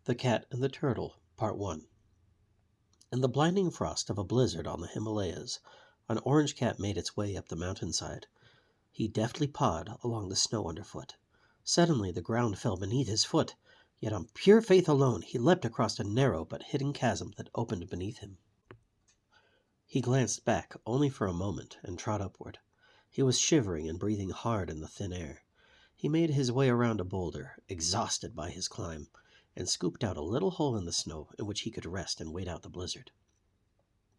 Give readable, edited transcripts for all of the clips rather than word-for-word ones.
The Cat and the Turtle, Part 1. In the blinding frost of a blizzard on the Himalayas, an orange cat made its way up the mountainside. He deftly pawed along the snow underfoot. Suddenly the ground fell beneath his foot, yet on pure faith alone he leapt across a narrow but hidden chasm that opened beneath him. He glanced back only for a moment and trod upward. He was shivering and breathing hard in the thin air. He made his way around a boulder, exhausted by his climb, and scooped out a little hole in the snow in which he could rest and wait out the blizzard.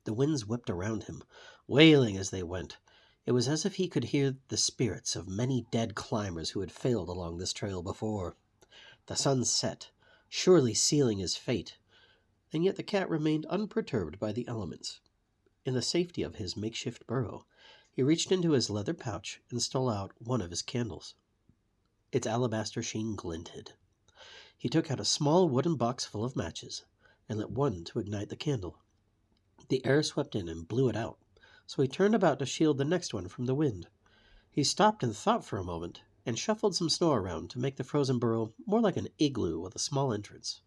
The winds whipped around him, wailing as they went. It was as if he could hear the spirits of many dead climbers who had failed along this trail before. The sun set, surely sealing his fate, and yet the cat remained unperturbed by the elements. In the safety of his makeshift burrow, he reached into his leather pouch and stole out one of his candles. Its alabaster sheen glinted. He took out a small wooden box full of matches and lit one to ignite the candle. The air swept in and blew it out, so he turned about to shield the next one from the wind. He stopped and thought for a moment and shuffled some snow around to make the frozen burrow more like an igloo with a small entrance.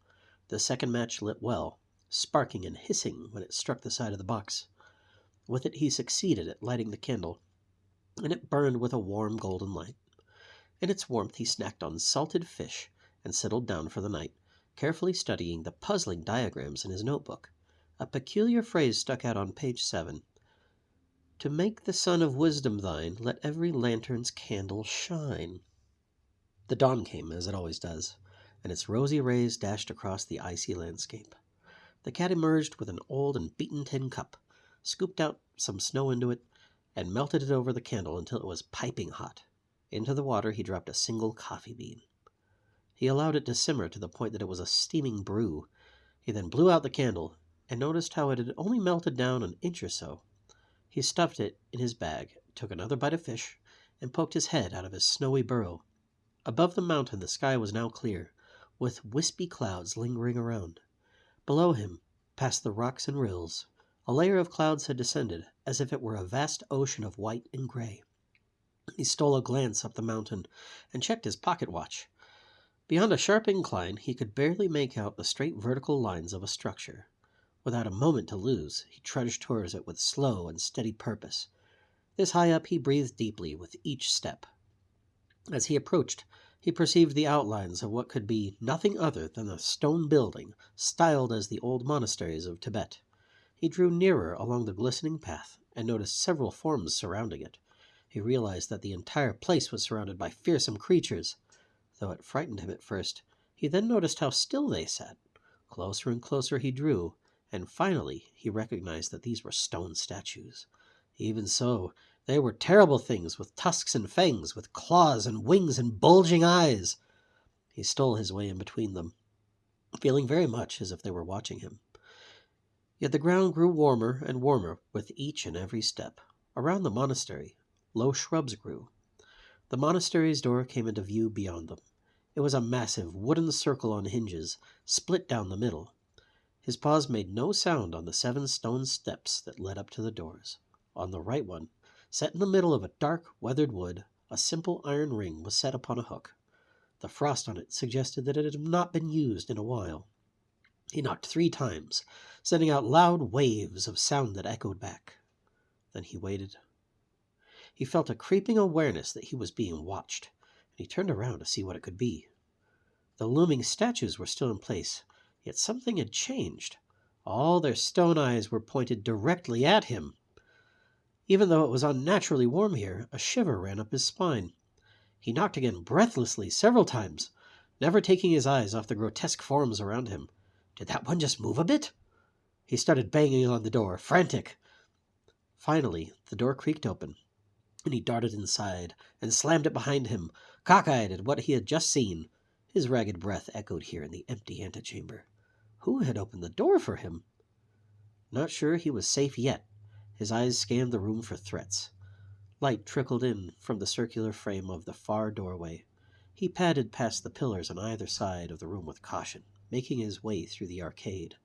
The second match lit well, sparking and hissing when it struck the side of the box. With it he succeeded at lighting the candle, and it burned with a warm golden light. In its warmth he snacked on salted fish and settled down for the night, carefully studying the puzzling diagrams in his notebook. A peculiar phrase stuck out on page 7. To make the sun of wisdom thine, let every lantern's candle shine. The dawn came, as it always does, and its rosy rays dashed across the icy landscape. The cat emerged with an old and beaten tin cup, scooped out some snow into it, and melted it over the candle until it was piping hot. Into the water he dropped a single coffee bean. He allowed it to simmer to the point that it was a steaming brew. He then blew out the candle and noticed how it had only melted down an inch or so. He stuffed it in his bag, took another bite of fish, and poked his head out of his snowy burrow. Above the mountain the sky was now clear, with wispy clouds lingering around. Below him, past the rocks and rills, a layer of clouds had descended, as if it were a vast ocean of white and gray. He stole a glance up the mountain and checked his pocket watch. Beyond a sharp incline, he could barely make out the straight vertical lines of a structure. Without a moment to lose, he trudged towards it with slow and steady purpose. This high up he breathed deeply with each step. As he approached, he perceived the outlines of what could be nothing other than a stone building, styled as the old monasteries of Tibet. He drew nearer along the glistening path and noticed several forms surrounding it. He realized that the entire place was surrounded by fearsome creatures. Though it frightened him at first, he then noticed how still they sat. Closer and closer he drew, and finally he recognized that these were stone statues. Even so, they were terrible things with tusks and fangs, with claws and wings and bulging eyes. He stole his way in between them, feeling very much as if they were watching him. Yet the ground grew warmer and warmer with each and every step. Around the monastery, low shrubs grew. The monastery's door came into view beyond them. It was a massive wooden circle on hinges, split down the middle. His paws made no sound on the 7 stone steps that led up to the doors. On the right one, set in the middle of a dark, weathered wood, a simple iron ring was set upon a hook. The frost on it suggested that it had not been used in a while. He knocked 3 times, sending out loud waves of sound that echoed back. Then he waited. He felt a creeping awareness that he was being watched, and he turned around to see what it could be. The looming statues were still in place, yet something had changed. All their stone eyes were pointed directly at him. Even though it was unnaturally warm here, a shiver ran up his spine. He knocked again breathlessly several times, never taking his eyes off the grotesque forms around him. Did that one just move a bit? He started banging on the door, frantic. Finally, the door creaked open, and he darted inside and slammed it behind him, cockeyed at what he had just seen. His ragged breath echoed here in the empty antechamber. Who had opened the door for him? Not sure he was safe yet. His eyes scanned the room for threats. Light trickled in from the circular frame of the far doorway. He padded past the pillars on either side of the room with caution, making his way through the arcade.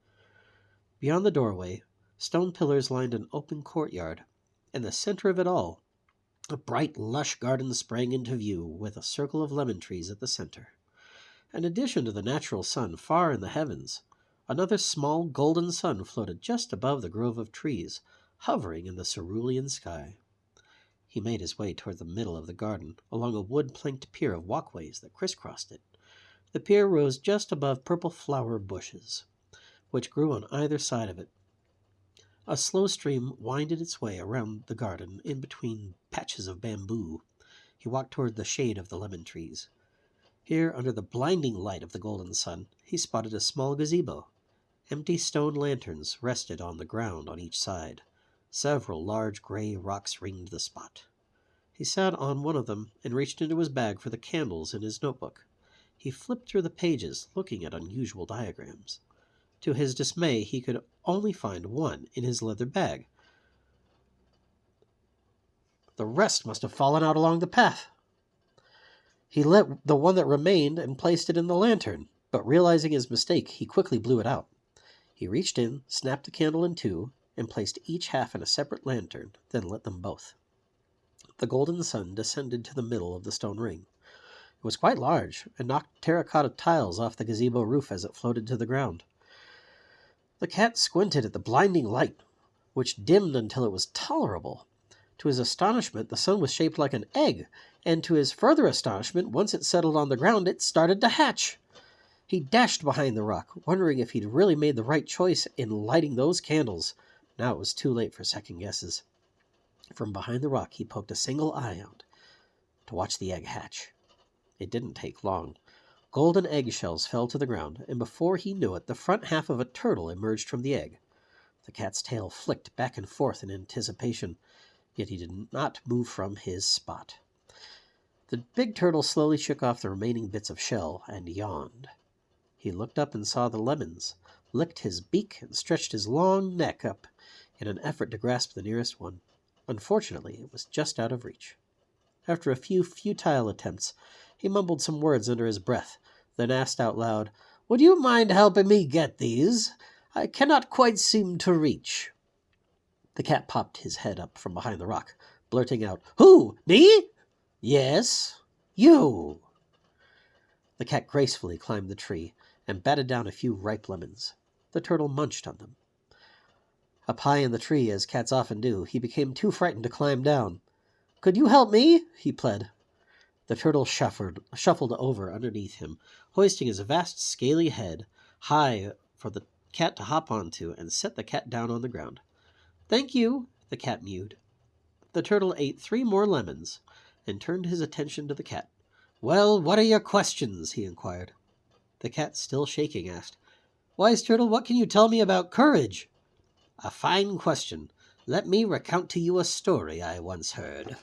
Beyond the doorway, stone pillars lined an open courtyard. In the center of it all, a bright, lush garden sprang into view with a circle of lemon trees at the center. In addition to the natural sun far in the heavens, another small golden sun floated just above the grove of trees, hovering in the cerulean sky. He made his way toward the middle of the garden, along a wood-planked pier of walkways that crisscrossed it. The pier rose just above purple flower bushes, which grew on either side of it. A slow stream winded its way around the garden in between patches of bamboo. He walked toward the shade of the lemon trees. Here, under the blinding light of the golden sun, he spotted a small gazebo. Empty stone lanterns rested on the ground on each side. Several large gray rocks ringed the spot. He sat on one of them and reached into his bag for the candles in his notebook. He flipped through the pages, looking at unusual diagrams. To his dismay, he could only find one in his leather bag. The rest must have fallen out along the path. He lit the one that remained and placed it in the lantern, but realizing his mistake, he quickly blew it out. He reached in, snapped the candle in two, and placed each half in a separate lantern, then lit them both. The golden sun descended to the middle of the stone ring. It was quite large, and knocked terracotta tiles off the gazebo roof as it floated to the ground. The cat squinted at the blinding light, which dimmed until it was tolerable. To his astonishment, the sun was shaped like an egg, and to his further astonishment, once it settled on the ground, it started to hatch. He dashed behind the rock, wondering if he'd really made the right choice in lighting those candles. Now it was too late for second guesses. From behind the rock, he poked a single eye out to watch the egg hatch. It didn't take long. Golden eggshells fell to the ground, and before he knew it, the front half of a turtle emerged from the egg. The cat's tail flicked back and forth in anticipation, yet he did not move from his spot. The big turtle slowly shook off the remaining bits of shell and yawned. He looked up and saw the lemons, licked his beak, and stretched his long neck up in an effort to grasp the nearest one. Unfortunately, it was just out of reach. After a few futile attempts, he mumbled some words under his breath, then asked out loud, "Would you mind helping me get these? I cannot quite seem to reach." The cat popped his head up from behind the rock, blurting out, "Who? Me?" "Yes, you." The cat gracefully climbed the tree and batted down a few ripe lemons. The turtle munched on them. Up high in the tree, as cats often do, he became too frightened to climb down. "Could you help me?" he pled. The turtle shuffled over underneath him, hoisting his vast scaly head high for the cat to hop onto, and set the cat down on the ground. "Thank you," the cat mewed. The turtle ate 3 more lemons and turned his attention to the cat. "Well, what are your questions?" he inquired. The cat, still shaking, asked, "Wise Turtle, what can you tell me about courage?" "A fine question. Let me recount to you a story I once heard."